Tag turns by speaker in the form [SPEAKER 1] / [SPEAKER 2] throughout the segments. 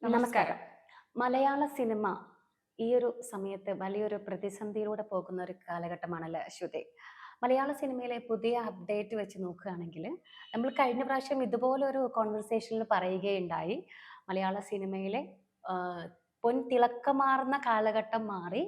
[SPEAKER 1] നമസ്കാരം. മലയാള സിനിമ ഈ ഒരു സമയത്ത് വലിയൊരു പ്രതിസന്ധിയിലൂടെ പോകുന്ന ഒരു കാലഘട്ടമാണല്ലോ അശ്വതി. മലയാള സിനിമയിലെ പുതിയ അപ്ഡേറ്റ് വെച്ച് നോക്കുകയാണെങ്കിൽ നമ്മൾ കഴിഞ്ഞ പ്രാവശ്യം ഇതുപോലൊരു കോൺവെർസേഷനിൽ പറയുകയുണ്ടായി. മലയാള സിനിമയിലെ പൊൻ തിളക്കമാർന്ന കാലഘട്ടം മാറി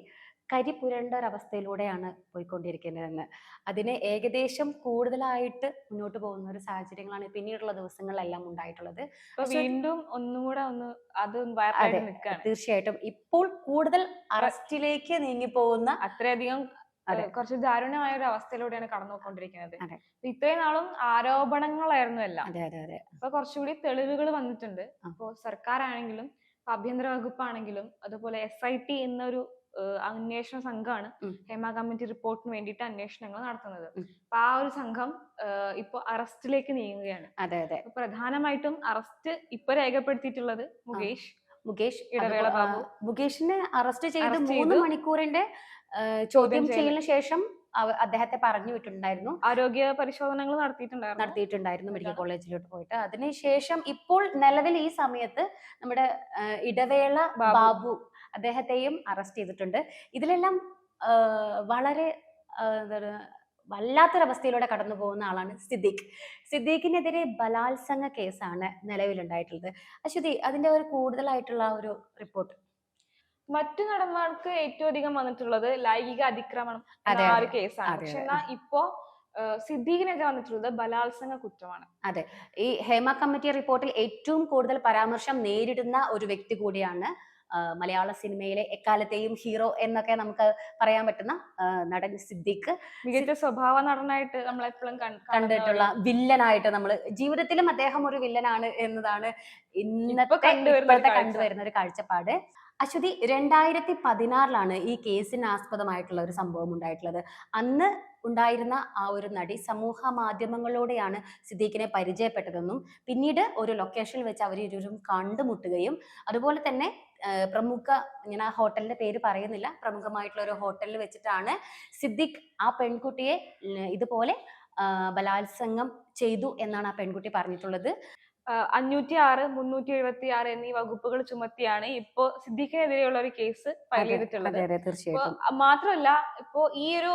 [SPEAKER 1] കരി പുരണ്ട ഒരവസ്ഥയിലൂടെയാണ് പോയിക്കൊണ്ടിരിക്കുന്നതെന്ന്. അതിന് ഏകദേശം കൂടുതലായിട്ട് മുന്നോട്ട് പോകുന്ന ഒരു സാഹചര്യങ്ങളാണ് പിന്നീടുള്ള ദിവസങ്ങളിലെല്ലാം ഉണ്ടായിട്ടുള്ളത്.
[SPEAKER 2] ഇപ്പൊ
[SPEAKER 1] അശ്വതി,
[SPEAKER 2] വീണ്ടും ഒന്നുകൂടെ ഒന്ന് അത്
[SPEAKER 1] അതെ,
[SPEAKER 2] വൈറലായിട്ട് നിൽക്കാണ്.
[SPEAKER 1] തീർച്ചയായിട്ടും. ഇപ്പോൾ കൂടുതൽ അറസ്റ്റിലേക്ക് നീങ്ങിപ്പോകുന്ന,
[SPEAKER 2] അത്രയധികം
[SPEAKER 1] അതെ,
[SPEAKER 2] കുറച്ച് ദാരുണമായ ഒരു അവസ്ഥയിലൂടെയാണ് കടന്നുപോയിക്കൊണ്ടിരിക്കുന്നത്.
[SPEAKER 1] അതെ,
[SPEAKER 2] ഇത്രയും നാളും ആരോപണങ്ങളായിരുന്നു എല്ലാം.
[SPEAKER 1] അതെ, അതെ, അതെ.
[SPEAKER 2] ഇപ്പൊ കുറച്ചുകൂടി തെളിവുകൾ വന്നിട്ടുണ്ട്.
[SPEAKER 1] ആ,
[SPEAKER 2] ഇപ്പോ സർക്കാരാണെങ്കിലും ആഭ്യന്തര വകുപ്പാണെങ്കിലും അതുപോലെ SIT എന്നൊരു അന്വേഷണ സംഘമാണ്
[SPEAKER 1] ഉം,
[SPEAKER 2] ഹേമ കമ്മിറ്റി റിപ്പോർട്ടിന് വേണ്ടിയിട്ട് അന്വേഷണങ്ങൾ നടത്തുന്നത്.
[SPEAKER 1] ഉം.
[SPEAKER 2] അപ്പൊ ആ ഒരു സംഘം ഇപ്പൊ അറസ്റ്റിലേക്ക് നീങ്ങുകയാണ്.
[SPEAKER 1] അതെ, അതെ.
[SPEAKER 2] അപ്പൊ പ്രധാനമായിട്ടും അറസ്റ്റ് ഇപ്പൊ രേഖപ്പെടുത്തിയിട്ടുള്ളത്
[SPEAKER 1] ആ,
[SPEAKER 2] മുകേഷ്
[SPEAKER 1] മുകേഷ്,
[SPEAKER 2] ഇടവേള ബാബു
[SPEAKER 1] മുകേഷിനെ അറസ്റ്റ് ചെയ്ത്
[SPEAKER 2] അറസ്റ്റ്
[SPEAKER 1] 3
[SPEAKER 2] ചെയ്തു.
[SPEAKER 1] മണിക്കൂറിന്റെ
[SPEAKER 2] ചോദ്യം
[SPEAKER 1] ചോദ്യം
[SPEAKER 2] ചെയ്യല്,
[SPEAKER 1] ചെയ്യലിന് ശേഷം അദ്ദേഹത്തെ പറഞ്ഞു വിട്ടിട്ടുണ്ടായിരുന്നു.
[SPEAKER 2] ആരോഗ്യ പരിശോധനകൾ നടത്തിയിട്ടുണ്ടായിരുന്നു.
[SPEAKER 1] നടത്തിയിട്ടുണ്ടായിരുന്നു മെഡിക്കൽ
[SPEAKER 2] എന്നിട്ടാണ്
[SPEAKER 1] കോളേജിലോട്ട് പോയിട്ട്. അതിനുശേഷം ഇപ്പോൾ നിലവിൽ ഈ സമയത്ത് നമ്മുടെ ഇടവേള
[SPEAKER 2] ബാബു
[SPEAKER 1] ബാബു അദ്ദേഹത്തെയും അറസ്റ്റ് ചെയ്തിട്ടുണ്ട്. ഇതിലെല്ലാം വളരെ എന്താണ്, വല്ലാത്തൊരവസ്ഥയിലൂടെ കടന്നു പോകുന്ന ആളാണ് സിദ്ദീഖ്. സിദ്ദീഖിനെതിരെ ബലാത്സംഗ കേസാണ് നിലവിലുണ്ടായിട്ടുള്ളത്. അശ്വതി, അതിന്റെ ഒരു കൂടുതലായിട്ടുള്ള ഒരു റിപ്പോർട്ട്.
[SPEAKER 2] മറ്റു നടന്മാർക്ക് ഏറ്റവും അധികം വന്നിട്ടുള്ളത് ലൈംഗിക അതിക്രമണം എന്ന
[SPEAKER 1] അതെ,
[SPEAKER 2] ആ
[SPEAKER 1] അതെ,
[SPEAKER 2] ഒരു കേസാണ്.
[SPEAKER 1] അതെ,
[SPEAKER 2] പക്ഷെ
[SPEAKER 1] അതെ.
[SPEAKER 2] എന്നാ ഇപ്പോ സിദ്ദീഖിനെതിരെ വന്നിട്ടുള്ളത് ബലാത്സംഗ കുറ്റമാണ്.
[SPEAKER 1] അതെ, ഈ ഹേമ കമ്മിറ്റി റിപ്പോർട്ടിൽ ഏറ്റവും കൂടുതൽ പരാമർശം നേരിടുന്ന ഒരു വ്യക്തി കൂടിയാണ് മലയാള സിനിമയിലെ എക്കാലത്തെയും ഹീറോ എന്നൊക്കെ നമുക്ക് പറയാൻ പറ്റുന്ന നടൻ സിദ്ദീഖ്.
[SPEAKER 2] മികച്ച സ്വഭാവ നടനായിട്ട് നമ്മൾ എപ്പോഴും കാണുന്ന
[SPEAKER 1] കണ്ടിട്ടുള്ള
[SPEAKER 2] ഒരു
[SPEAKER 1] വില്ലനായിട്ട് നമ്മൾ ജീവിതത്തിലും അദ്ദേഹം ഒരു വില്ലനാണ് എന്നതാണ്
[SPEAKER 2] ഇപ്പൊ
[SPEAKER 1] ഇപ്പോഴത്തെ
[SPEAKER 2] കാഴ്ച.
[SPEAKER 1] കണ്ടുവരുന്ന ഒരു കാഴ്ചപ്പാട്. അശ്വതി, 2016 ഈ കേസിന് ആസ്പദമായിട്ടുള്ള ഒരു സംഭവം ഉണ്ടായിട്ടുള്ളത്. അന്ന് ഉണ്ടായിരുന്ന ആ ഒരു നടി സമൂഹ മാധ്യമങ്ങളിലൂടെയാണ് സിദ്ദീഖിനെ പരിചയപ്പെട്ടതെന്നും പിന്നീട് ഒരു ലൊക്കേഷനിൽ വെച്ച് അവർ ഇരുവരും കണ്ടുമുട്ടുകയും അതുപോലെ തന്നെ പ്രമുഖ, ഞാൻ ആ ഹോട്ടലിന്റെ പേര് പറയുന്നില്ല, പ്രമുഖമായിട്ടുള്ള ഒരു ഹോട്ടലിൽ വെച്ചിട്ടാണ് സിദ്ദീഖ് ആ പെൺകുട്ടിയെ ഇതുപോലെ ബലാത്സംഗം ചെയ്തു എന്നാണ് ആ പെൺകുട്ടി പറഞ്ഞിട്ടുള്ളത്.
[SPEAKER 2] 506, 376 എന്നീ വകുപ്പുകൾ ചുമത്തിയാണ് ഇപ്പോ സിദ്ദീഖിനെതിരെയുള്ള ഒരു കേസ് ഫയൽ
[SPEAKER 1] അതെ,
[SPEAKER 2] ചെയ്തിട്ടുള്ളത്.
[SPEAKER 1] അതെ, അതെ,
[SPEAKER 2] ഇപ്പൊ
[SPEAKER 1] തീർച്ചയായിട്ടും.
[SPEAKER 2] മാത്രമല്ല ഇപ്പോ ഈ ഒരു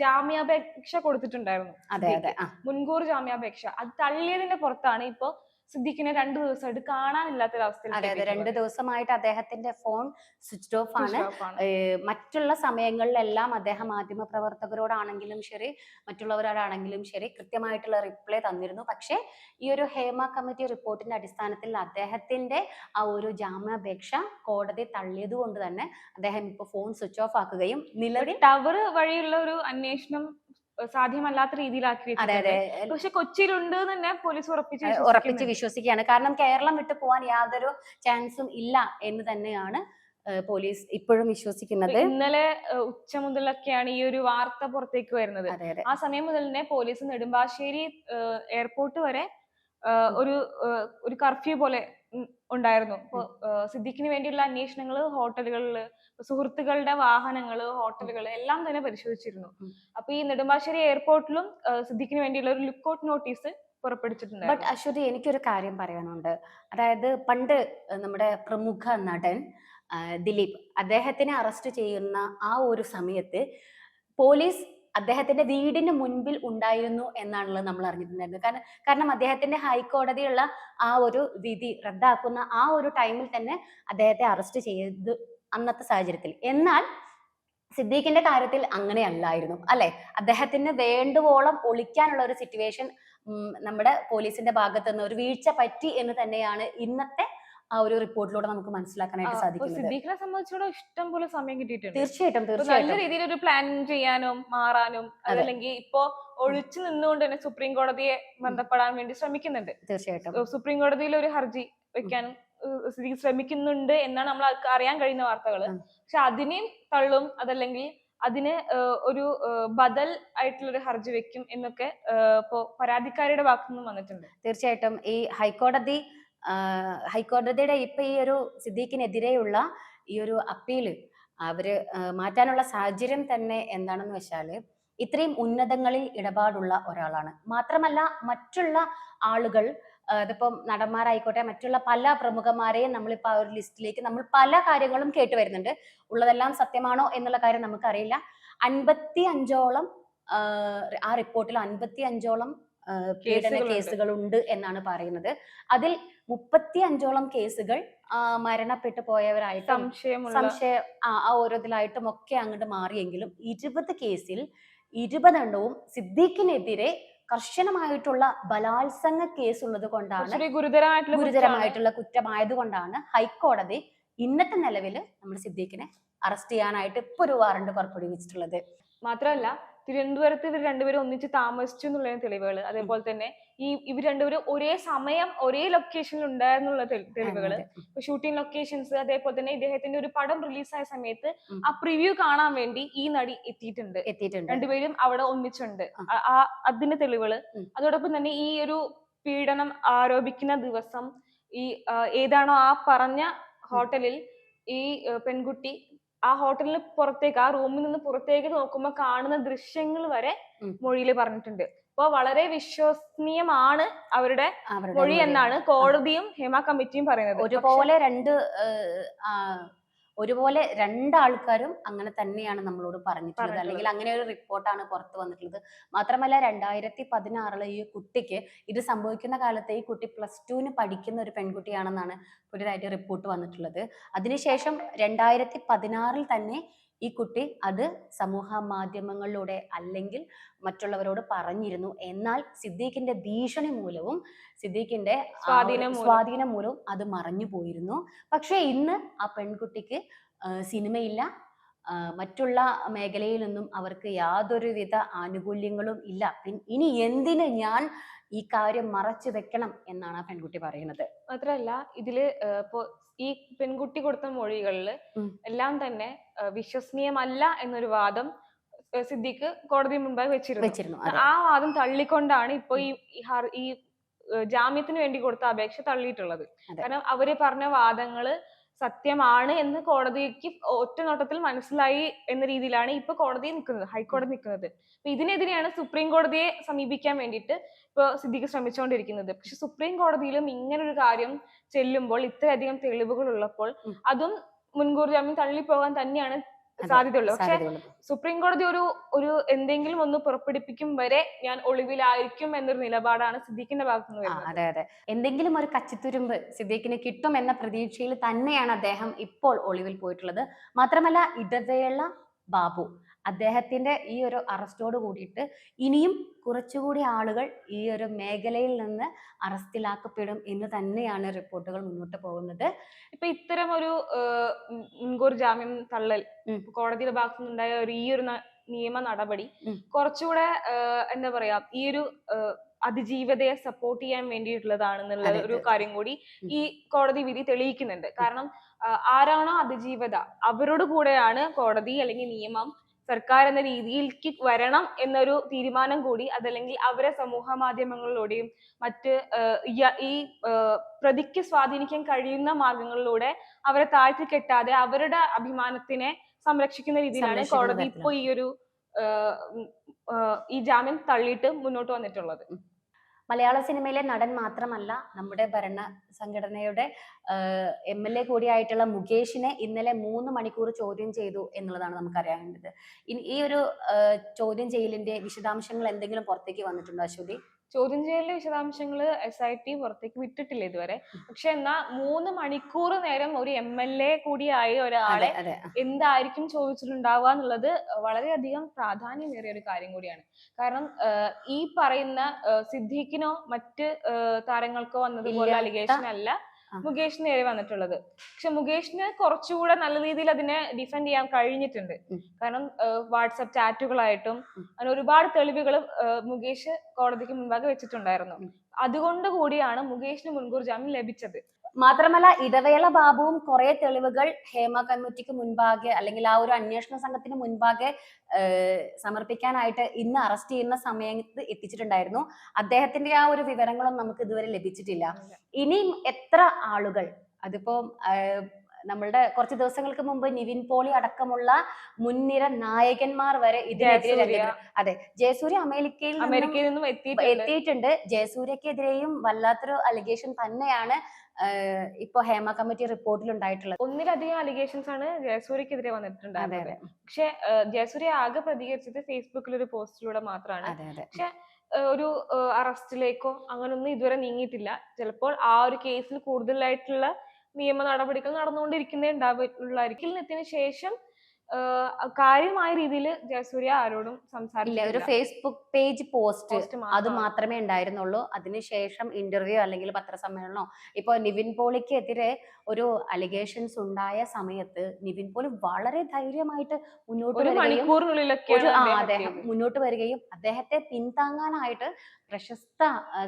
[SPEAKER 2] ജാമ്യാപേക്ഷ കൊടുത്തിട്ടുണ്ടായിരുന്നു
[SPEAKER 1] അതെ, അതെ.
[SPEAKER 2] സിദ്ദീഖ്,
[SPEAKER 1] ആ,
[SPEAKER 2] മുൻകൂർ ജാമ്യാപേക്ഷ. അത് തള്ളിയതിന്റെ പുറത്താണ് ഇപ്പോ സിദ്ദീഖിനെ 2 ദിവസമായിട്ട് കാണാനില്ലാത്ത ഒരു
[SPEAKER 1] അതെ,
[SPEAKER 2] അവസ്ഥയിലേക്ക്
[SPEAKER 1] അതെ. 2
[SPEAKER 2] എത്തിയിട്ടുള്ളത്.
[SPEAKER 1] ദിവസമായിട്ട് അദ്ദേഹത്തിന്റെ ഫോൺ സ്വിച്ച്ഡ് ഓഫ് ആണ്.
[SPEAKER 2] സ്വിച്ച് ഓഫ് ആണ്.
[SPEAKER 1] മറ്റുള്ള സമയങ്ങളിലെല്ലാം അദ്ദേഹം മാധ്യമപ്രവർത്തകരോടാണെങ്കിലും ശരി, മറ്റുള്ളവരോടാണെങ്കിലും ശരി, കൃത്യമായിട്ടുള്ള റിപ്ലൈ തന്നിരുന്നു. പക്ഷേ ഈ ഒരു ഹേമ കമ്മിറ്റി റിപ്പോർട്ടിന്റെ അടിസ്ഥാനത്തിൽ അദ്ദേഹത്തിന്റെ ആ ഒരു ജാമ്യാപേക്ഷ കോടതി തള്ളിയത് കൊണ്ട് തന്നെ അദ്ദേഹം ഇപ്പോൾ ഫോൺ സ്വിച്ച് ഓഫ് ആക്കുകയും
[SPEAKER 2] ഒരു
[SPEAKER 1] നിലവിൽ,
[SPEAKER 2] ടവർ വഴിയുള്ള ഒരു അന്വേഷണം സാധ്യമല്ലാത്ത രീതിയിലാക്കി
[SPEAKER 1] അതെ,
[SPEAKER 2] വെച്ചിട്ടുണ്ട്.
[SPEAKER 1] അതെ,
[SPEAKER 2] പക്ഷെ കൊച്ചിയിലുണ്ട് തന്നെ പോലീസ് ഉറപ്പിച്ച്
[SPEAKER 1] ഉറപ്പിച്ച്
[SPEAKER 2] വിശ്വസിക്കുന്നുണ്ട്.
[SPEAKER 1] വിശ്വസിക്കുകയാണ്. കാരണം കേരളം വിട്ടു പോകാൻ യാതൊരു ചാൻസും ഇല്ല എന്ന് തന്നെയാണ് പോലീസ് ഇപ്പോഴും വിശ്വസിക്കുന്നത്.
[SPEAKER 2] ഇന്നലെ ഉച്ച മുതലൊക്കെയാണ് ഈ ഒരു വാർത്ത പുറത്തേക്ക് വരുന്നത്.
[SPEAKER 1] അതെ, അതെ.
[SPEAKER 2] ആ സമയം മുതൽ തന്നെ പോലീസ് നെടുമ്പാശ്ശേരി എയർപോർട്ട് വരെ
[SPEAKER 1] ഉം,
[SPEAKER 2] ഒരു ഒരു കർഫ്യൂ പോലെ ഉണ്ടായിരുന്നു. ഇപ്പൊ
[SPEAKER 1] ഉം,
[SPEAKER 2] സിദ്ദിഖിന് വേണ്ടിയുള്ള അന്വേഷണങ്ങൾ ഹോട്ടലുകളില്, സുഹൃത്തുക്കളുടെ വാഹനങ്ങള്,
[SPEAKER 1] ഉം,
[SPEAKER 2] ഹോട്ടലുകൾ എല്ലാം തന്നെ പരിശോധിച്ചിരുന്നു.
[SPEAKER 1] ഉം.
[SPEAKER 2] അപ്പൊ ഈ നെടുമ്പാശ്ശേരി എയർപോർട്ടിലും സിദ്ദിഖിന് വേണ്ടിയുള്ള ഒരു ലുക്കൌട്ട് നോട്ടീസ്
[SPEAKER 1] ബട്ട്
[SPEAKER 2] പുറപ്പെടുവിച്ചിട്ടുണ്ടായിരുന്നു.
[SPEAKER 1] അശ്വതി, എനിക്കൊരു കാര്യം പറയാനുണ്ട്. അതായത് പണ്ട് നമ്മുടെ പ്രമുഖ നടൻ ദിലീപ് അദ്ദേഹത്തിനെ അറസ്റ്റ് ചെയ്യുന്ന ആ ഒരു സമയത്ത് പോലീസ് അദ്ദേഹത്തിന്റെ വീടിന് മുൻപിൽ ഉണ്ടായിരുന്നു എന്നാണല്ലോ നമ്മൾ അറിഞ്ഞിട്ടുണ്ടായിരുന്നത്. കാരണം അദ്ദേഹത്തിന്റെ ഹൈക്കോടതിയുള്ള ആ ഒരു വിധി റദ്ദാക്കുന്ന ആ ഒരു ടൈമിൽ തന്നെ അദ്ദേഹത്തെ അറസ്റ്റ് ചെയ്ത് അന്നത്തെ സാഹചര്യത്തിൽ. എന്നാൽ സിദ്ദീഖിന്റെ കാര്യത്തിൽ അങ്ങനെയല്ലായിരുന്നു അല്ലെ? അദ്ദേഹത്തിന് വേണ്ടുവോളം ഒളിക്കാനുള്ള ഒരു സിറ്റുവേഷൻ നമ്മുടെ പോലീസിന്റെ ഭാഗത്ത് നിന്ന് ഒരു വീഴ്ച പറ്റി എന്ന് തന്നെയാണ് ഇന്നത്തെ ആ ഒരു റിപ്പോർട്ടിലൂടെ നമുക്ക് മനസ്സിലാക്കാനായിട്ട്
[SPEAKER 2] അപ്പൊ
[SPEAKER 1] സാധിക്കുന്നത്.
[SPEAKER 2] സിദ്ദീഖിനെ സംബന്ധിച്ചിടത്തോളം ഇഷ്ടം പോലെ സമയം കിട്ടിയിട്ടുണ്ട്.
[SPEAKER 1] തീർച്ചയായിട്ടും,
[SPEAKER 2] ഇപ്പൊ നല്ല
[SPEAKER 1] തീർച്ചയായിട്ടും.
[SPEAKER 2] രീതിയിൽ ഒരു പ്ലാൻ ചെയ്യാനും മാറാനും,
[SPEAKER 1] അതെ.
[SPEAKER 2] അതല്ലെങ്കിൽ ഇപ്പോ
[SPEAKER 1] ഉം,
[SPEAKER 2] ഒളിച്ചു നിന്നുകൊണ്ട് തന്നെ സുപ്രീം കോടതിയെ
[SPEAKER 1] ഉം.
[SPEAKER 2] ബന്ധപ്പെടാൻ വേണ്ടി ശ്രമിക്കുന്നുണ്ട്.
[SPEAKER 1] തീർച്ചയായിട്ടും.
[SPEAKER 2] സുപ്രീം കോടതിയിൽ ഒരു ഹർജി
[SPEAKER 1] ഉം,
[SPEAKER 2] വെക്കാനും സിദ്ദീഖ് ശ്രമിക്കുന്നുണ്ട് എന്നാണ് നമ്മൾ അറിയാൻ കഴിയുന്ന വാർത്തകള്.
[SPEAKER 1] ഉം.
[SPEAKER 2] പക്ഷെ അതിനെയും തള്ളും, അതല്ലെങ്കിൽ അതിന് ഒരു ബദൽ ആയിട്ടുള്ള ഒരു ഹർജി വെക്കും എന്നൊക്കെ ഇപ്പോ പരാതിക്കാരിയുടെ ഭാഗത്തു നിന്നും വന്നിട്ടുണ്ട്.
[SPEAKER 1] തീർച്ചയായിട്ടും ഈ ഹൈക്കോടതിയുടെ ഇപ്പൊ ഈ ഒരു സിദ്ദീഖിനെതിരെയുള്ള ഈ ഒരു അപ്പീല് അവര് മാറ്റാനുള്ള സാഹചര്യം തന്നെ എന്താണെന്ന് വെച്ചാല് ഇത്രയും ഉന്നതങ്ങളിൽ ഇടപാടുള്ള ഒരാളാണ്. മാത്രമല്ല മറ്റുള്ള ആളുകൾ അതിപ്പം നടന്മാരായിക്കോട്ടെ മറ്റുള്ള പല പ്രമുഖന്മാരെയും നമ്മളിപ്പോ ആ ഒരു ലിസ്റ്റിലേക്ക് നമ്മൾ പല കാര്യങ്ങളും കേട്ട് വരുന്നുണ്ട്. ഉള്ളതെല്ലാം സത്യമാണോ എന്നുള്ള കാര്യം നമുക്കറിയില്ല. 55ഓളം ആ റിപ്പോർട്ടിൽ 55ഓളം പീഡന
[SPEAKER 2] കേസുകളുണ്ട്.
[SPEAKER 1] കേസുകളുണ്ട് എന്നാണ് പറയുന്നത്. അതിൽ 35ഓളം കേസുകൾ മരണപ്പെട്ടു പോയവരായിട്ടും
[SPEAKER 2] സംശയമുള്ള
[SPEAKER 1] ആ ഓരോതിലായിട്ടും ഒക്കെ അങ്ങോട്ട് മാറിയെങ്കിലും 20 കേസിൽ 20 സിദ്ദീഖിനെതിരെ കർശനമായിട്ടുള്ള ബലാത്സംഗ കേസ് ഉള്ളത് കൊണ്ടാണ്,
[SPEAKER 2] കുറച്ചുകൂടി ഗുരുതരമായിട്ടുള്ള കുറ്റമാണ്.
[SPEAKER 1] ഗുരുതരമായിട്ടുള്ള കുറ്റമായതുകൊണ്ടാണ് ഹൈക്കോടതി ഇന്നത്തെ നിലവിൽ നമ്മൾ സിദ്ദീഖിനെ അറസ്റ്റ് ചെയ്യാനായിട്ട് ഇപ്പൊ ഒരു വാറണ്ട് പുറപ്പെടുവിച്ചിട്ടുള്ളത്.
[SPEAKER 2] മാത്രമല്ല തിരുവനന്തപുരത്ത് ഇവർ രണ്ടുപേരും ഒന്നിച്ച് താമസിച്ചു എന്നുള്ള തെളിവുകൾ, അതേപോലെ തന്നെ ഇവർ രണ്ടുപേരും ഒരേ സമയം ഒരേ ലൊക്കേഷനിൽ ഉണ്ടായിരുന്നുള്ള തെളിവുകൾ, ഷൂട്ടിംഗ് ലൊക്കേഷൻസ്, അതേപോലെ തന്നെ ഇദ്ദേഹത്തിന്റെ ഒരു പടം റിലീസായ സമയത്ത് ആ പ്രിവ്യൂ കാണാൻ വേണ്ടി ഈ നടി എത്തിയിട്ടുണ്ട്. രണ്ടുപേരും അവിടെ ഒന്നിച്ചുണ്ട്. അതിന്റെ തെളിവുകള്, അതോടൊപ്പം തന്നെ ഈ ഒരു പീഡനം ആരോപിക്കുന്ന ദിവസം ഈ ഏതാണോ ആ പറഞ്ഞ ഹോട്ടലിൽ ഈ പെൺകുട്ടി ആ ഹോട്ടലിന് പുറത്തേക്ക്, ആ റൂമിൽ നിന്ന് പുറത്തേക്ക് നോക്കുമ്പോൾ കാണുന്ന ദൃശ്യങ്ങൾ വരെ മൊഴിയിൽ പറഞ്ഞിട്ടുണ്ട്. അപ്പൊ വളരെ വിശ്വസനീയമാണ് അവരുടെ മൊഴി എന്നാണ് കോടതിയും ഹേമ കമ്മിറ്റിയും പറയുന്നത്.
[SPEAKER 1] ഒരുപോലെ രണ്ടാൾക്കാരും അങ്ങനെ തന്നെയാണ് നമ്മളോട് പറഞ്ഞിട്ടുള്ളത്, അല്ലെങ്കിൽ അങ്ങനെ ഒരു റിപ്പോർട്ടാണ് പുറത്തു വന്നിട്ടുള്ളത്. മാത്രമല്ല 2016 ഈ കുട്ടിക്ക് ഇത് സംഭവിക്കുന്ന കാലത്ത് ഈ കുട്ടി +2 പഠിക്കുന്ന ഒരു പെൺകുട്ടിയാണെന്നാണ് പുതിയതായിട്ട് റിപ്പോർട്ട് വന്നിട്ടുള്ളത്. അതിനുശേഷം 2016 തന്നെ ഈ കുട്ടി അത് സമൂഹ മാധ്യമങ്ങളിലൂടെ അല്ലെങ്കിൽ മറ്റുള്ളവരോട് പറഞ്ഞിരുന്നു. എന്നാൽ സിദ്ദീഖിന്റെ ഭീഷണി മൂലവും സിദ്ദീഖിന്റെ സ്വാധീനം മൂലവും അത് മറഞ്ഞു പോയിരുന്നു. പക്ഷേ ഇന്ന് ആ പെൺകുട്ടിക്ക് സിനിമയില്ല, മറ്റുള്ള മേഖലയിൽ നിന്നും അവർക്ക് യാതൊരുവിധ ആനുകൂല്യങ്ങളും ഇല്ല. ഇനി എന്തിന് ഞാൻ ഈ കാര്യം മറച്ചു വെക്കണം എന്നാണ് ആ പെൺകുട്ടി പറയുന്നത്.
[SPEAKER 2] മാത്രമല്ല ഇതില് ഇപ്പോ ഈ പെൺകുട്ടി കൊടുത്ത മൊഴികളില് എല്ലാം തന്നെ വിശ്വസനീയമല്ല എന്നൊരു വാദം സിദ്ദീഖ് കോടതി മുൻപായി വെച്ചിരുന്നു. ആ വാദം തള്ളിക്കൊണ്ടാണ് ഇപ്പൊ ഈ ജാമ്യത്തിന് വേണ്ടി കൊടുത്ത അപേക്ഷ തള്ളിയിട്ടുള്ളത്. കാരണം അവര് പറഞ്ഞ വാദങ്ങള് സത്യമാണ് എന്ന് കോടതിക്ക് ഒറ്റ നോട്ടത്തിൽ മനസ്സിലായി എന്ന രീതിയിലാണ് ഇപ്പൊ കോടതി നിൽക്കുന്നത്, ഹൈക്കോടതി നിൽക്കുന്നത്. അപ്പൊ ഇതിനെതിരെയാണ് സുപ്രീം കോടതിയെ സമീപിക്കാൻ വേണ്ടിയിട്ട് ഇപ്പൊ സിദ്ദീഖ് ശ്രമിച്ചുകൊണ്ടിരിക്കുന്നത്. പക്ഷെ സുപ്രീം കോടതിയിലും ഇങ്ങനൊരു കാര്യം ചെല്ലുമ്പോൾ, ഇത്രയധികം തെളിവുകൾ ഉള്ളപ്പോൾ അതും മുൻകൂർ ജാമ്യം തള്ളിപ്പോകാൻ തന്നെയാണ് സാധ്യതയുള്ളൂ. പക്ഷെ സുപ്രീം കോടതി ഒരു എന്തെങ്കിലും ഒന്ന് പുറപ്പെടുപ്പിക്കും വരെ ഞാൻ ഒളിവിലായിരിക്കും എന്നൊരു നിലപാടാണ് സിദ്ദീഖിന്റെ ഭാഗത്തുനിന്ന് വരുന്നത്.
[SPEAKER 1] അതെ, എന്തെങ്കിലും ഒരു കച്ചിത്തുരുമ്പ് സിദ്ദീഖിന് കിട്ടും എന്ന പ്രതീക്ഷയിൽ തന്നെയാണ് അദ്ദേഹം ഇപ്പോൾ ഒളിവിൽ പോയിട്ടുള്ളത്. മാത്രമല്ല ഇടവേള ബാബു അദ്ദേഹത്തിന്റെ ഈ ഒരു അറസ്റ്റോട് കൂടിയിട്ട് ഇനിയും കുറച്ചുകൂടി ആളുകൾ ഈ ഒരു മേഖലയിൽ നിന്ന് അറസ്റ്റിലാക്കപ്പെടും എന്ന് തന്നെയാണ് റിപ്പോർട്ടുകൾ മുന്നോട്ട് പോകുന്നത്.
[SPEAKER 2] ഇപ്പൊ ഇത്തരം ഒരു മുൻകൂർ ജാമ്യം തള്ളൽ കോടതിയുടെ ഭാഗത്തുനിന്നുണ്ടായ ഈ ഒരു നിയമ നടപടി കുറച്ചുകൂടെ എന്താ പറയാ, ഈ ഒരു അതിജീവതയെ സപ്പോർട്ട് ചെയ്യാൻ വേണ്ടിയിട്ടുള്ളതാണെന്നുള്ള ഒരു കാര്യം കൂടി ഈ കോടതി വിധി തെളിയിക്കുന്നുണ്ട്. കാരണം ആരാണോ അതിജീവത അവരോട് കൂടെയാണ് കോടതി അല്ലെങ്കിൽ നിയമം സർക്കാർ എന്ന രീതിയിലേക്ക് വരണം എന്നൊരു തീരുമാനം കൂടി, അതല്ലെങ്കിൽ അവരെ സമൂഹ മാധ്യമങ്ങളിലൂടെയും മറ്റ് ഈ പ്രതിക്ക് സ്വാധീനിക്കാൻ കഴിയുന്ന മാർഗങ്ങളിലൂടെ അവരെ താഴ്ത്തി കെട്ടാതെ അവരുടെ അഭിമാനത്തിനെ സംരക്ഷിക്കുന്ന രീതിയിലാണ് കോടതി ഇപ്പൊ ഈ ജാമ്യം തള്ളിയിട്ട് മുന്നോട്ട് വന്നിട്ടുള്ളത്.
[SPEAKER 1] മലയാള സിനിമയിലെ നടൻ മാത്രമല്ല, നമ്മുടെ ഭരണ സംഘടനയുടെ MLA കൂടിയായിട്ടുള്ള മുകേഷിനെ ഇന്നലെ 3 മണിക്കൂർ ചോദ്യം ചെയ്തു എന്നുള്ളതാണ് നമുക്കറിയാവേണ്ടത്. ഈ ഒരു ചോദ്യം ചെയ്യലിന്റെ വിശദാംശങ്ങൾ എന്തെങ്കിലും പുറത്തേക്ക് വന്നിട്ടുണ്ടോ അശ്വതി?
[SPEAKER 2] ചോദ്യം ചെയ്യലിന്റെ വിശദാംശങ്ങൾ SIT പുറത്തേക്ക് വിട്ടിട്ടില്ല ഇതുവരെ. പക്ഷെ എന്നാ 3 മണിക്കൂർ നേരം ഒരു MLA കൂടിയായ ഒരാളെ എന്തായിരിക്കും ചോദിച്ചിട്ടുണ്ടാവുക എന്നുള്ളത് വളരെയധികം പ്രാധാന്യമേറിയ ഒരു കാര്യം കൂടിയാണ്. കാരണം ഈ പറയുന്ന സിദ്ദീഖിനോ മറ്റ് താരങ്ങൾക്കോ വന്നതുപോലെ അലിഗേഷൻ അല്ല മുകേഷിന് നേരെ വന്നിട്ടുള്ളത്. പക്ഷെ മുകേഷിന് കുറച്ചുകൂടെ നല്ല രീതിയിൽ അതിനെ ഡിഫെൻഡ് ചെയ്യാൻ കഴിഞ്ഞിട്ടുണ്ട്. കാരണം വാട്സപ്പ് ചാറ്റുകളായിട്ടും അങ്ങനെ ഒരുപാട് തെളിവുകൾ മുകേഷ് കോടതിക്ക് മുൻപാകെ വെച്ചിട്ടുണ്ടായിരുന്നു. അതുകൊണ്ട് കൂടിയാണ് മുകേഷിന് മുൻകൂർ ജാമ്യം ലഭിച്ചത്.
[SPEAKER 1] മാത്രമല്ല ഇടവേള ബാബുവും കുറെ തെളിവുകൾ ഹേമ കമ്മിറ്റിക്ക് മുൻപാകെ അല്ലെങ്കിൽ ആ ഒരു അന്വേഷണ സംഘത്തിന് മുൻപാകെ സമർപ്പിക്കാനായിട്ട് ഇന്ന് അറസ്റ്റ് ചെയ്യുന്ന സമയത്ത് എത്തിച്ചിട്ടുണ്ടായിരുന്നു. അദ്ദേഹത്തിന്റെ ആ ഒരു വിവരങ്ങളൊന്നും നമുക്ക് ഇതുവരെ ലഭിച്ചിട്ടില്ല. ഇനിയും എത്ര ആളുകൾ, അതിപ്പോ നമ്മളുടെ കുറച്ച് ദിവസങ്ങൾക്ക് മുമ്പ് നിവിൻ പോളി അടക്കമുള്ള മുൻനിര നായകന്മാർ വരെ ഇതിനെതിരെ അതെ, ജയസൂര്യ അമേരിക്കയിൽ
[SPEAKER 2] നിന്നും
[SPEAKER 1] എത്തിയിട്ടുണ്ട്. ജയസൂര്യക്കെതിരെയും വല്ലാത്തൊരു അലിഗേഷൻ തന്നെയാണ് ഇപ്പൊ ഹേമ കമ്മിറ്റി റിപ്പോർട്ടിൽ ഉണ്ടായിട്ടുള്ളത്.
[SPEAKER 2] ഒന്നിലധികം അലിഗേഷൻസ് ആണ് ജയസൂര്യക്കെതിരെ വന്നിട്ടുണ്ടായിരുന്നത്. പക്ഷെ ജയസൂര്യ ആകെ പ്രതികരിച്ചത് ഫേസ്ബുക്കിൽ ഒരു പോസ്റ്റിലൂടെ മാത്രമാണ്. പക്ഷെ ഒരു അറസ്റ്റിലേക്കോ അങ്ങനൊന്നും ഇതുവരെ നീങ്ങിയിട്ടില്ല. ചിലപ്പോൾ ആ ഒരു കേസിൽ കൂടുതലായിട്ടുള്ള നിയമ നടപടികൾ നടന്നുകൊണ്ടിരിക്കുന്നേ ഉണ്ടാവുള്ളായിരിക്കും. എത്തിയതിനു ശേഷം കാര്യമായ രീതിയിൽ ജയസൂര്യ ആരോടും സംസാരിച്ചില്ല.
[SPEAKER 1] ഒരു ഫേസ്ബുക്ക് പേജ് പോസ്റ്റ് അത് മാത്രമേ ഉണ്ടായിരുന്നുള്ളൂ. അതിനുശേഷം ഇന്റർവ്യൂ അല്ലെങ്കിൽ പത്രസമ്മേളനോ. ഇപ്പൊ നിവിൻ പോളിക്കെതിരെ ഒരു അലിഗേഷൻസ് ഉണ്ടായ സമയത്ത് നിവിൻ പോളി വളരെ ധൈര്യമായിട്ട് മുന്നോട്ട് വരികയും അദ്ദേഹത്തെ പിന്താങ്ങാനായിട്ട് പ്രശസ്ത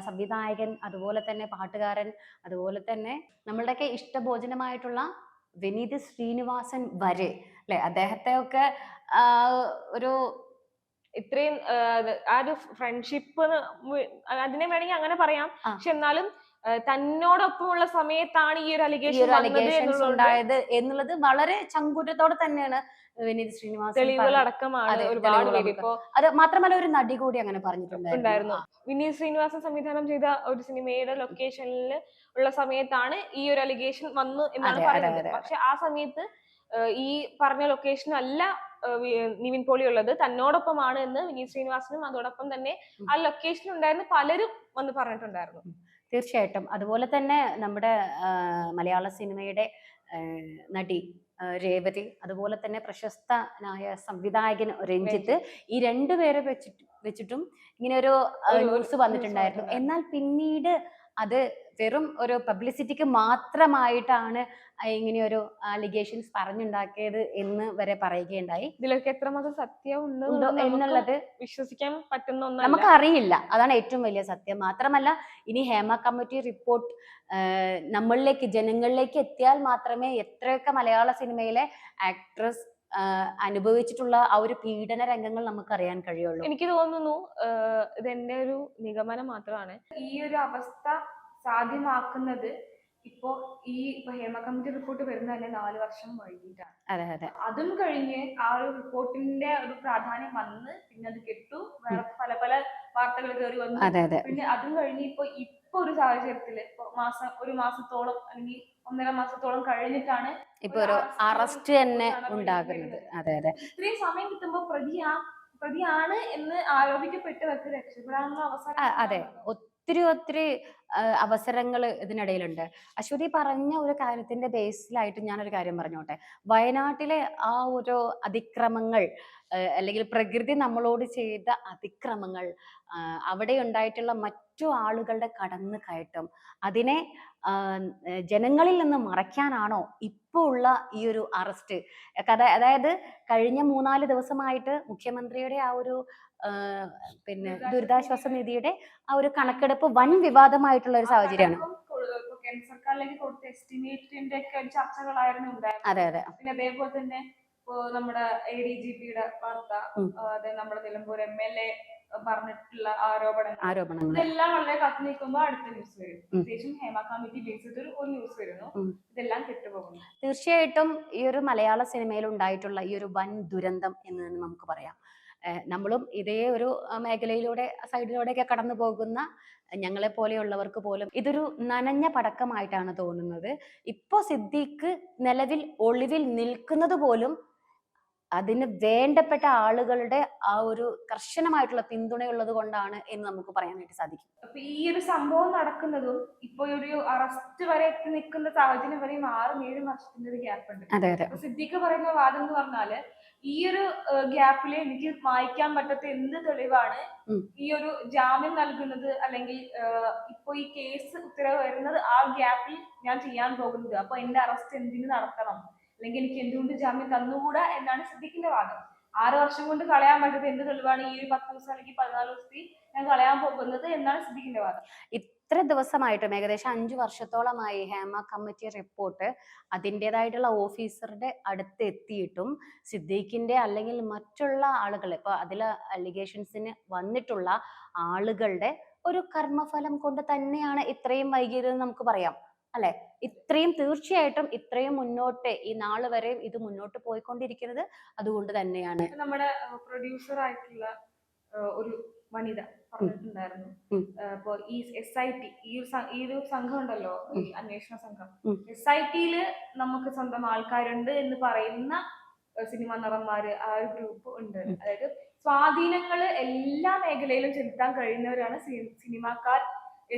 [SPEAKER 1] സംവിധായകൻ, അതുപോലെ തന്നെ പാട്ടുകാരൻ, അതുപോലെ തന്നെ നമ്മളുടെയൊക്കെ ഇഷ്ടഭോജനമായിട്ടുള്ള വിനീത് ശ്രീനിവാസൻ വരെ അല്ലെ, അദ്ദേഹത്തെ ഒക്കെ ഒരു
[SPEAKER 2] ഇത്രയും ആ ഒരു ഫ്രണ്ട്ഷിപ്പ് അതിനെ വേണമെങ്കിൽ അങ്ങനെ പറയാം. പക്ഷെ എന്നാലും തന്നോടൊപ്പമുള്ള സമയത്താണ് ഈ ഒരു അലിഗേഷൻ
[SPEAKER 1] ഉണ്ടായത് എന്നുള്ളത് വളരെ ചങ്കൂറ്റത്തോടെ തന്നെയാണ് വിനീത് ശ്രീനിവാസൻ
[SPEAKER 2] തെളിവുകൾ അടക്കമാണ് ഒരുപാട് പേര്. ഇപ്പോ
[SPEAKER 1] അത് മാത്രമല്ല ഒരു നടി കൂടി അങ്ങനെ പറഞ്ഞിട്ടുണ്ടായിരുന്നു.
[SPEAKER 2] വിനീത് ശ്രീനിവാസൻ സംവിധാനം ചെയ്ത ഒരു സിനിമയുടെ ലൊക്കേഷനിൽ ഉള്ള സമയത്താണ് ഈ ഒരു അലിഗേഷൻ വന്നു എന്നാണ് പറയുന്നത്. പക്ഷെ ആ സമയത്ത് ഈ പറഞ്ഞ ലൊക്കേഷൻ അല്ല നിവിൻ പോളി ഉള്ളത്, തന്നോടൊപ്പമാണ് എന്ന് വിനീത് ശ്രീനിവാസനും അതോടൊപ്പം തന്നെ ആ ലൊക്കേഷനിൽ ഉണ്ടായിരുന്ന പലരും വന്ന് പറഞ്ഞിട്ടുണ്ടായിരുന്നു.
[SPEAKER 1] തീർച്ചയായിട്ടും. അതുപോലെ തന്നെ നമ്മുടെ മലയാള സിനിമയുടെ നടി രേവതി, അതുപോലെ തന്നെ പ്രശസ്തനായ സംവിധായകൻ രഞ്ജിത്ത്, ഈ രണ്ടുപേരെ വെച്ചിട്ടും ഇങ്ങനെ ഒരു ന്യൂസ് വന്നിട്ടുണ്ടായിരുന്നു. എന്നാൽ പിന്നീട് അത് വെറും ഒരു പബ്ലിസിറ്റിക്ക് മാത്രമായിട്ടാണ് ഇങ്ങനെയൊരു അലിഗേഷൻസ് പറഞ്ഞുണ്ടാക്കിയത് എന്ന് വരെ പറയുകയുണ്ടായി.
[SPEAKER 2] ഇതിലൊക്കെ എത്രമാത്രം സത്യം ഉണ്ടോ എന്നുള്ളത് വിശ്വസിക്കാൻ പറ്റുന്ന ഒന്നും
[SPEAKER 1] നമുക്ക് അറിയില്ല. അതാണ് ഏറ്റവും വലിയ സത്യം. മാത്രമല്ല ഇനി ഹേമ കമ്മിറ്റി റിപ്പോർട്ട് നമ്മളിലേക്ക്, ജനങ്ങളിലേക്ക് എത്തിയാൽ മാത്രമേ എത്രയൊക്കെ മലയാള സിനിമയിലെ ആക്ട്രസ് അനുഭവിച്ചിട്ടുള്ള ആ ഒരു പീഡന രംഗങ്ങൾ നമുക്ക് അറിയാൻ കഴിയുള്ളൂ.
[SPEAKER 2] എനിക്ക് തോന്നുന്നു ഇതെന്റെ ഒരു നിഗമനം മാത്രമാണ്, ഈ ഒരു അവസ്ഥ സാധ്യമാക്കുന്നത് ഇപ്പോ ഈ ഹേമ കമ്മിറ്റി റിപ്പോർട്ട് വരുന്ന തന്നെ 4 വർഷം വൈകിട്ടാണ്.
[SPEAKER 1] അതെ അതെ.
[SPEAKER 2] അതും കഴിഞ്ഞ് ആ ഒരു റിപ്പോർട്ടിന്റെ ഒരു പ്രാധാന്യം വന്ന് പിന്നെ അത് കെട്ടു, വേറെ പല പല വാർത്തകൾ കയറി വന്നു. പിന്നെ അതും കഴിഞ്ഞ് ഇപ്പൊ ഒരു സാഹചര്യത്തില് ഒരു മാസത്തോളം അല്ലെങ്കിൽ 1.5 മാസത്തോളം കഴിഞ്ഞിട്ടാണ്
[SPEAKER 1] ഇപ്പൊ ഒരു അറസ്റ്റ് തന്നെ ഉണ്ടാകുന്നത്. അതെ അതെ.
[SPEAKER 2] ഇത്രയും സമയം കിട്ടുമ്പോ പ്രതിയാണ് എന്ന് ആരോപിക്കപ്പെട്ടവർക്ക് രക്ഷപ്പെടാനുള്ള അവസരം.
[SPEAKER 1] അതെ, ഒത്തിരി അവസരങ്ങൾ ഇതിനിടയിലുണ്ട്. അശ്വതി പറഞ്ഞ ഒരു കാര്യത്തിന്റെ ബേസിലായിട്ട് ഞാനൊരു കാര്യം പറഞ്ഞോട്ടെ. വയനാട്ടിലെ ആ ഒരു അതിക്രമങ്ങൾ, അല്ലെങ്കിൽ പ്രകൃതി നമ്മളോട് ചെയ്ത അതിക്രമങ്ങൾ, അവിടെ ഉണ്ടായിട്ടുള്ള മറ്റു ആളുകളുടെ കടന്നു കയറ്റം, അതിനെ ജനങ്ങളിൽ നിന്ന് മറയ്ക്കാനാണോ ഇപ്പൊ ഉള്ള ഈ ഒരു അറസ്റ്റ്? അതായത് കഴിഞ്ഞ 3-4 ദിവസമായിട്ട് മുഖ്യമന്ത്രിയുടെ ആ ഒരു പിന്നെ ദുരിതാശ്വാസ നിധിയുടെ ആ ഒരു കണക്കെടുപ്പ് വൻ വിവാദമായിട്ടുള്ള ഒരു സാഹചര്യമാണ്.
[SPEAKER 2] സർക്കാരിലേക്ക് കൊടുത്ത എസ്റ്റിമേറ്റിന്റെ ഒക്കെ ചർച്ചകളായിരുന്നു ഉണ്ടായിരുന്നത്.
[SPEAKER 1] അതെ അതെ.
[SPEAKER 2] പിന്നെ അതേപോലെ തന്നെ ഇപ്പോ നമ്മുടെ ADGPയുടെ വാർത്ത, നമ്മുടെ നിലമ്പൂർ MLA പറഞ്ഞിട്ടുള്ള ആരോപണങ്ങൾ ഇതെല്ലാം വളരെ കത്തി നിൽക്കുമ്പോൾ അടുത്ത ന്യൂസ് വരും. പ്രത്യേകിച്ചും ഹേമ കമ്മിറ്റി ബേസ് ചെയ്തൊരു ന്യൂസ് വരുന്നു. ഇതെല്ലാം കെട്ടുപോകുന്നു.
[SPEAKER 1] തീർച്ചയായിട്ടും ഈ ഒരു മലയാള സിനിമയിൽ ഉണ്ടായിട്ടുള്ള ഈ ഒരു വൻ ദുരന്തം എന്ന് തന്നെ നമുക്ക് പറയാം. നമ്മളും ഇതേ ഒരു മേഖലയിലൂടെ സൈഡിലൂടെയൊക്കെ കടന്നു പോകുന്ന ഞങ്ങളെ പോലെയുള്ളവർക്ക് പോലും ഇതൊരു നനഞ്ഞ പടക്കമായിട്ടാണ് തോന്നുന്നത്. ഇപ്പോ സിദ്ദീഖ് നിലവിൽ ഒളിവിൽ നിൽക്കുന്നത് പോലും അതിന് വേണ്ടപ്പെട്ട ആളുകളുടെ ആ ഒരു കർശനമായിട്ടുള്ള പിന്തുണയുള്ളത് കൊണ്ടാണ് എന്ന് നമുക്ക് പറയാനായിട്ട് സാധിക്കും.
[SPEAKER 2] അപ്പൊ ഈ ഒരു സംഭവം നടക്കുന്നതും ഇപ്പൊ ഒരു അറസ്റ്റ് വരെ എത്തി നിൽക്കുന്ന സാഹചര്യം വരെ 6-7 വർഷത്തിന്റെ ഒരു ഗ്യാപ്പ് ഉണ്ട്.
[SPEAKER 1] അതെ അതെ.
[SPEAKER 2] സിദ്ദീഖ് പറയുന്ന വാദം എന്ന് പറഞ്ഞാല് ഈ ഒരു ഗ്യാപ്പില് എനിക്ക് മായ്ക്കാൻ പറ്റാത്ത എന്ത് തെളിവാണ് ഈ ഒരു ജാമ്യം നൽകുന്നത്, അല്ലെങ്കിൽ ഇപ്പൊ ഈ കേസ് ഉത്തരവ് വരുന്നത് ആ ഗ്യാപ്പിൽ ഞാൻ ചെയ്യാൻ പോകുന്നത്, അപ്പൊ എന്റെ അറസ്റ്റ് എന്തിനു നടത്തണം, അല്ലെങ്കിൽ എനിക്ക് എന്തുകൊണ്ട് ജാമ്യം തന്നുകൂടാ എന്നാണ് സിദ്ദീഖിന്റെ വാദം. 6 വർഷം കൊണ്ട് കളയാൻ പറ്റാത്ത എന്ത് തെളിവാണ് ഈ ഒരു 10 ദിവസം അല്ലെങ്കിൽ 14 ദിവസത്തിൽ ഞാൻ കളയാൻ പോകുന്നത് എന്നാണ് സിദ്ദീഖിന്റെ വാദം.
[SPEAKER 1] ഇത്ര ദിവസമായിട്ടും ഏകദേശം 5 വർഷത്തോളമായി ഹേമ കമ്മിറ്റി റിപ്പോർട്ട് അതിൻ്റെതായിട്ടുള്ള ഓഫീസറുടെ അടുത്ത് എത്തിയിട്ടും സിദ്ദീഖിന്റെ അല്ലെങ്കിൽ മറ്റുള്ള ആളുകൾ, ഇപ്പൊ അതിൽ അലിഗേഷൻസിന് വന്നിട്ടുള്ള ആളുകളുടെ ഒരു കർമ്മഫലം കൊണ്ട് തന്നെയാണ് ഇത്രയും വൈകിയതെന്ന് നമുക്ക് പറയാം. അല്ലെ? ഇത്രയും തീർച്ചയായിട്ടും ഇത്രയും മുന്നോട്ട് ഈ നാള് വരെയും ഇത് മുന്നോട്ട് പോയിക്കൊണ്ടിരിക്കുന്നത് അതുകൊണ്ട് തന്നെയാണ്.
[SPEAKER 2] നമ്മുടെ പ്രൊഡ്യൂസർ ആയിട്ടുള്ള ഒരു വനിത പറഞ്ഞിട്ടുണ്ടായിരുന്നു, ഇപ്പൊ ഈ SIT ഈ ഒരു സംഘം ഉണ്ടല്ലോ, ഈ അന്വേഷണ സംഘം, SIT-യില് നമുക്ക് സ്വന്തം ആൾക്കാരുണ്ട് എന്ന് പറയുന്ന സിനിമാ നടന്മാര് ആ ഒരു ഗ്രൂപ്പ് ഉണ്ട്. അതായത് സ്വാധീനങ്ങള് എല്ലാ മേഖലയിലും ചെലുത്താൻ കഴിയുന്നവരാണ് സിനിമാക്കാർ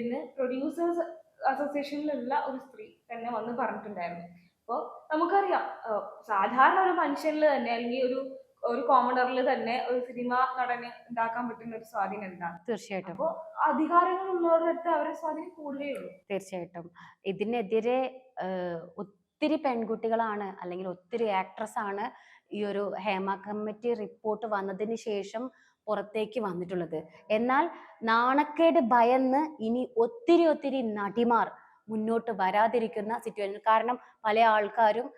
[SPEAKER 2] എന്ന് പ്രൊഡ്യൂസേഴ്സ് അസോസിയേഷനിലുള്ള ഒരു സ്ത്രീ തന്നെ വന്ന് പറഞ്ഞിട്ടുണ്ടായിരുന്നു. അപ്പോൾ നമുക്കറിയാം, സാധാരണ ഒരു മനുഷ്യനിൽ തന്നെ അല്ലെങ്കിൽ ഒരു കോമണറിൽ തന്നെ ഒരു സിനിമ നടന് ഉണ്ടാക്കാൻ പറ്റുന്ന ഒരു സ്വാധീനം എന്താണ്?
[SPEAKER 1] തീർച്ചയായിട്ടും.
[SPEAKER 2] അപ്പോൾ അധികാരങ്ങളുള്ളവരുടെ അടുത്ത് അവരെ സ്വാധീനം കൂടുകയുള്ളൂ.
[SPEAKER 1] തീർച്ചയായിട്ടും. ഇതിനെതിരെ ഒത്തിരി പെൺകുട്ടികളാണ് അല്ലെങ്കിൽ ഒത്തിരി ആക്ട്രസ് ആണ് ഈ ഒരു ഹേമ കമ്മിറ്റി റിപ്പോർട്ട് വന്നതിന് ശേഷം പുറത്തേക്ക് വന്നിട്ടുള്ളത്. എന്നാൽ നാണക്കേട് ഭയന്ന് ഇനി ഒത്തിരി നടിമാർ മുന്നോട്ട് വരാതിരിക്കുന്ന സിറ്റുവേഷൻ. കാരണം പല ആൾക്കാരും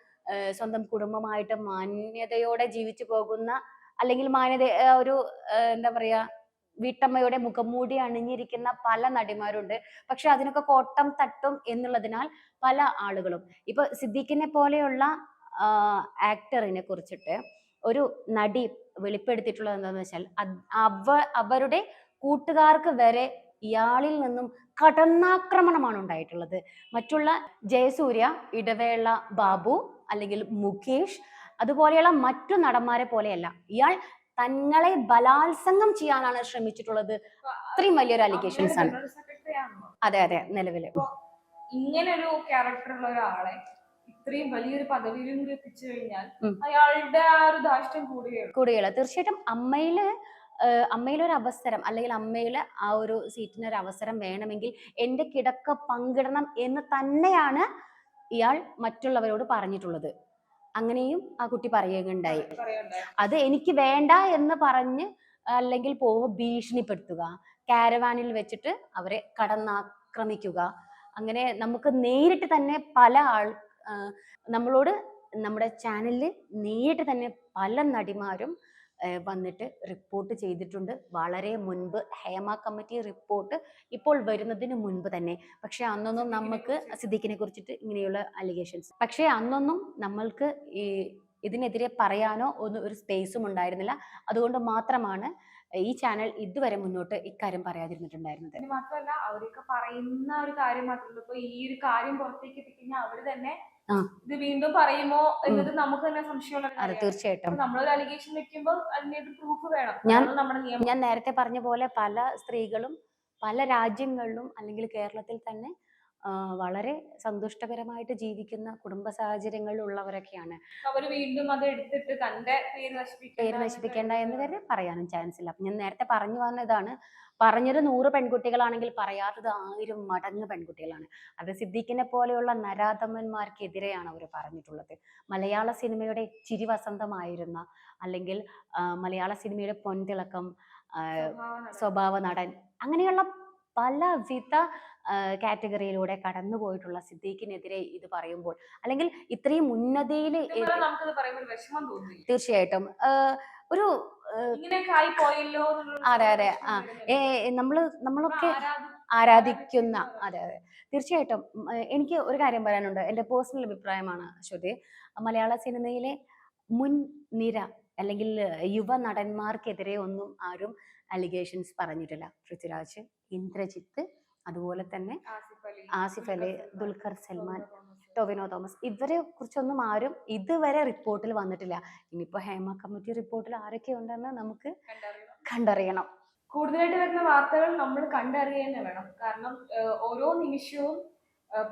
[SPEAKER 1] സ്വന്തം കുടുംബമായിട്ട് മാന്യതയോടെ ജീവിച്ചു പോകുന്ന അല്ലെങ്കിൽ ഒരു എന്താ പറയാ വീട്ടമ്മയുടെ മുഖംമൂടി അണിഞ്ഞിരിക്കുന്ന പല നടിമാരുണ്ട്. പക്ഷെ അതിനൊക്കെ കോട്ടം തട്ടും എന്നുള്ളതിനാൽ പല ആളുകളും ഇപ്പൊ സിദ്ദീഖിനെ പോലെയുള്ള ആക്ടറിനെ കുറിച്ചിട്ട് ഒരു നടി വെളിപ്പെടുത്തിയിട്ടുള്ളത് എന്താണെന്ന് വെച്ചാൽ അവരുടെ കൂട്ടുകാർക്ക് വരെ ഇയാളിൽ നിന്നും കടന്നാക്രമണമാണ് ഉണ്ടായിട്ടുള്ളത്. മറ്റുള്ള ജയസൂര്യ, ഇടവേള ബാബു അല്ലെങ്കിൽ മുകേഷ് അതുപോലെയുള്ള മറ്റു നടന്മാരെ പോലെയല്ല, ഇയാൾ തങ്ങളെ ബലാത്സംഗം ചെയ്യാനാണ് ശ്രമിച്ചിട്ടുള്ളത്. അത്രയും വലിയൊരു അലിഗേഷൻസ് ആണ്. അതെ നിലവില്
[SPEAKER 2] ഇങ്ങനെ ഒരു ക്യാരക്ടർ ഉള്ള ഒരാളെ ഇത്രയും വലിയൊരു പദവിയിലും കൂടി എത്തിച്ചു കഴിഞ്ഞാൽ അയാളുടെ ആ ഒരു ധാർഷ്ട്യം കൂടുകയുള്ളൂ.
[SPEAKER 1] തീർച്ചയായിട്ടും അമ്മയിലൊരു അവസരം അല്ലെങ്കിൽ അമ്മയിലെ ആ ഒരു സീറ്റിന് ഒരു അവസരം വേണമെങ്കിൽ എന്റെ കിടക്ക പങ്കിടണം എന്ന് തന്നെയാണ് ഇയാൾ മറ്റുള്ളവരോട് പറഞ്ഞിട്ടുള്ളത്. അങ്ങനെയും ആ കുട്ടി പറയുകയുണ്ടായി. അത് എനിക്ക് വേണ്ട എന്ന് പറഞ്ഞ് അല്ലെങ്കിൽ ഭീഷണിപ്പെടുത്തുക, കാരവാനിൽ വെച്ചിട്ട് അവരെ കടന്നാക്രമിക്കുക, അങ്ങനെ നമുക്ക് നേരിട്ട് തന്നെ നമ്മളോട് നമ്മുടെ ചാനലിൽ നേരിട്ട് തന്നെ പല നടിമാരും വന്നിട്ട് റിപ്പോർട്ട് ചെയ്തിട്ടുണ്ട്. വളരെ മുൻപ് ഹേമ കമ്മിറ്റി റിപ്പോർട്ട് ഇപ്പോൾ വരുന്നതിന് മുൻപ് തന്നെ. പക്ഷെ അന്നൊന്നും നമുക്ക് സിദ്ദീഖിനെ കുറിച്ചിട്ട് ഇങ്ങനെയുള്ള അലിഗേഷൻസ്, പക്ഷെ അന്നൊന്നും നമ്മൾക്ക് ഇതിനെതിരെ പറയാനോ ഒരു സ്പേസും ഉണ്ടായിരുന്നില്ല. അതുകൊണ്ട് മാത്രമാണ് ഈ ചാനൽ ഇതുവരെ മുന്നോട്ട് ഇക്കാര്യം പറയാതിരുന്നിട്ടുണ്ടായിരുന്നത്.
[SPEAKER 2] മാത്രമല്ല അവരൊക്കെ പറയുന്ന ഒരു കാര്യം മാത്രമല്ല, ഇപ്പൊ ഈ ഒരു കാര്യം പുറത്തേക്ക് എത്തിക്കഴിഞ്ഞാൽ അവര് തന്നെ ഇത് വീണ്ടും പറയുമോ എന്നത് നമുക്ക് തന്നെ സംശയമുള്ള.
[SPEAKER 1] തീർച്ചയായിട്ടും
[SPEAKER 2] നമ്മളൊരു അലിഗേഷൻ വെക്കുമ്പോൾ അതിനൊരു പ്രൂഫ് വേണം.
[SPEAKER 1] ഞാൻ നേരത്തെ പറഞ്ഞ പോലെ പല സ്ത്രീകളും പല രാജ്യങ്ങളിലും അല്ലെങ്കിൽ കേരളത്തിൽ തന്നെ വളരെ സന്തുഷ്ടകരമായിട്ട് ജീവിക്കുന്ന കുടുംബ സാഹചര്യങ്ങളിൽ ഉള്ളവരൊക്കെയാണ്.
[SPEAKER 2] അവർ വീണ്ടും അത് എടുത്തിട്ട് തന്റെ
[SPEAKER 1] പേര് നശിപ്പിക്കേണ്ട എന്ന് കരുതി പറയാനും ചാൻസ് ഇല്ല. ഞാൻ നേരത്തെ പറഞ്ഞു വന്നതാണ്, പറഞ്ഞത് 100 പെൺകുട്ടികളാണെങ്കിൽ പറയാത്തത് 1000 മടങ്ങ് പെൺകുട്ടികളാണ്. അത് സിദ്ദീഖിനെ പോലെയുള്ള നരാധമന്മാർക്കെതിരെയാണ് അവർ പറഞ്ഞിട്ടുള്ളത്. മലയാള സിനിമയുടെ ചിരിവസന്തമായിരുന്ന അല്ലെങ്കിൽ മലയാള സിനിമയുടെ പൊൻതിളക്കം, സ്വഭാവ നടൻ, അങ്ങനെയുള്ള പലവിധ കാറ്റഗറിയിലൂടെ കടന്നുപോയിട്ടുള്ള സിദ്ദീഖിനെതിരെ ഇത് പറയുമ്പോൾ അല്ലെങ്കിൽ ഇത്രയും ഉന്നതിയിൽ തീർച്ചയായിട്ടും ഒരു അതെ നമ്മളൊക്കെ ആരാധിക്കുന്ന അതെ തീർച്ചയായിട്ടും. എനിക്ക് ഒരു കാര്യം പറയാനുണ്ട്, എൻ്റെ പേഴ്സണൽ അഭിപ്രായമാണ് ശ്രുതി. മലയാള സിനിമയിലെ മുൻ നിര അല്ലെങ്കിൽ യുവ നടന്മാർക്കെതിരെ ഒന്നും ആരും അലിഗേഷൻസ് പറഞ്ഞിട്ടില്ല. പൃഥ്വിരാജ്, ഇന്ദ്രജിത്ത്, അതുപോലെ തന്നെ ആസിഫ് അലി, ദുൽഖർ സൽമാൻ, ടൊവിനോ തോമസ്, ഇവരെ കുറിച്ചൊന്നും ആരും ഇതുവരെ റിപ്പോർട്ടിൽ വന്നിട്ടില്ല. ഇനിയിപ്പോ ഹേമ കമ്മിറ്റി റിപ്പോർട്ടിൽ ആരൊക്കെ ഉണ്ടെന്ന് നമുക്ക് കണ്ടറിയണം.
[SPEAKER 2] കൂടുതലായിട്ട് വരുന്ന വാർത്തകൾ നമ്മൾ കണ്ടറിയുക വേണം. കാരണം ഓരോ നിമിഷവും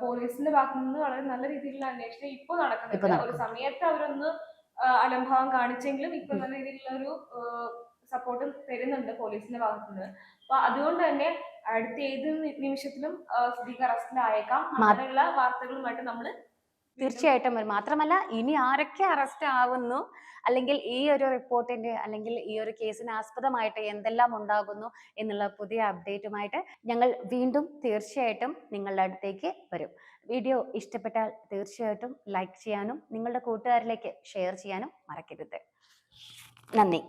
[SPEAKER 2] പോലീസിന്റെ ഭാഗത്തു നിന്ന് വളരെ നല്ല രീതിയിലുള്ള അന്വേഷണം ഇപ്പൊ നടക്കുന്നുണ്ട്. ഒരു സമയത്ത് അവരൊന്ന് അലംഭാവം കാണിച്ചെങ്കിലും ഇപ്പൊ നല്ല രീതിയിലുള്ള ഒരു സപ്പോർട്ടും തരുന്നുണ്ട് പോലീസിന്റെ ഭാഗത്തുനിന്ന്. അപ്പൊ അതുകൊണ്ട് തന്നെ അടുത്ത ഏത് നിമിഷത്തിലും സിദ്ദീഖ് അറസ്റ്റിലായേക്കാം. അങ്ങനെയുള്ള വാർത്തകളുമായിട്ട് നമ്മൾ
[SPEAKER 1] തീർച്ചയായിട്ടും വരും. മാത്രമല്ല ഇനി ആരൊക്കെ അറസ്റ്റ് ആവുന്നു അല്ലെങ്കിൽ ഈ ഒരു റിപ്പോർട്ടിന്റെ അല്ലെങ്കിൽ ഈ ഒരു കേസിന് ആസ്പദമായിട്ട് എന്തെല്ലാം ഉണ്ടാകുന്നു എന്നുള്ള പുതിയ അപ്ഡേറ്റുമായിട്ട് ഞങ്ങൾ വീണ്ടും തീർച്ചയായിട്ടും നിങ്ങളുടെ അടുത്തേക്ക് വരും. വീഡിയോ ഇഷ്ടപ്പെട്ടാൽ തീർച്ചയായിട്ടും ലൈക്ക് ചെയ്യാനും നിങ്ങളുടെ കൂട്ടുകാരിലേക്ക് ഷെയർ ചെയ്യാനും മറക്കരുത്. നന്ദി.